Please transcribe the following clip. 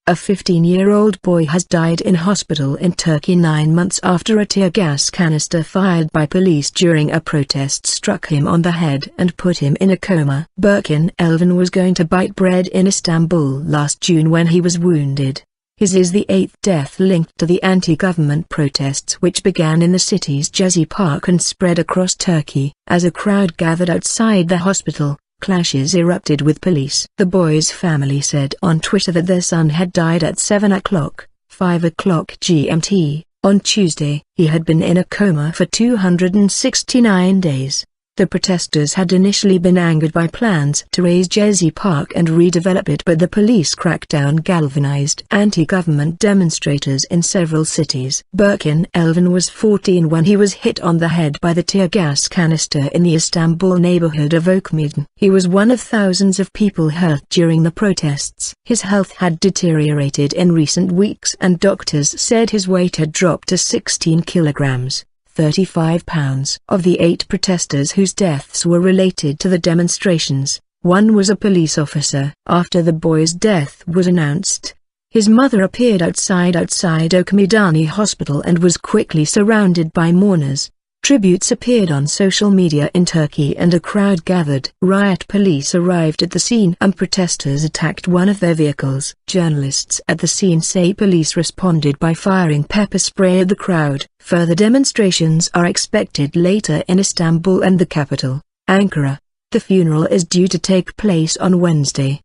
A 15-year-old boy has died in hospital in Turkey 9 months after a tear gas canister fired by police during a protest struck him on the head and put him in a coma. Berkin Elvan was going to bite bread in Istanbul last June when he was wounded. His is the 8th death linked to the anti-government protests which began in the city's Gezi Park and spread across Turkey. As a crowd gathered outside the hospital, clashes erupted with police. The boy's family said on Twitter that their son had died at 7 o'clock, 5 o'clock GMT, on Tuesday. He had been in a coma for 269 days. The protesters had initially been angered by plans to raise Gezi Park and redevelop it, but the police crackdown galvanized anti-government demonstrators in several cities. Berkin Elvan was 14 when he was hit on the head by the tear gas canister in the Istanbul neighborhood of Okmeydan. He was one of thousands of people hurt during the protests. His health had deteriorated in recent weeks and doctors said his weight had dropped to 16 kilograms. 35 pounds. Of the 8 protesters whose deaths were related to the demonstrations, one was a police officer. After the boy's death was announced, his mother appeared outside Okmeydan Hospital and was quickly surrounded by mourners. Tributes appeared on social media in Turkey and a crowd gathered. Riot police arrived at the scene and protesters attacked one of their vehicles. Journalists at the scene say police responded by firing pepper spray at the crowd. Further demonstrations are expected later in Istanbul and the capital, Ankara. The funeral is due to take place on Wednesday.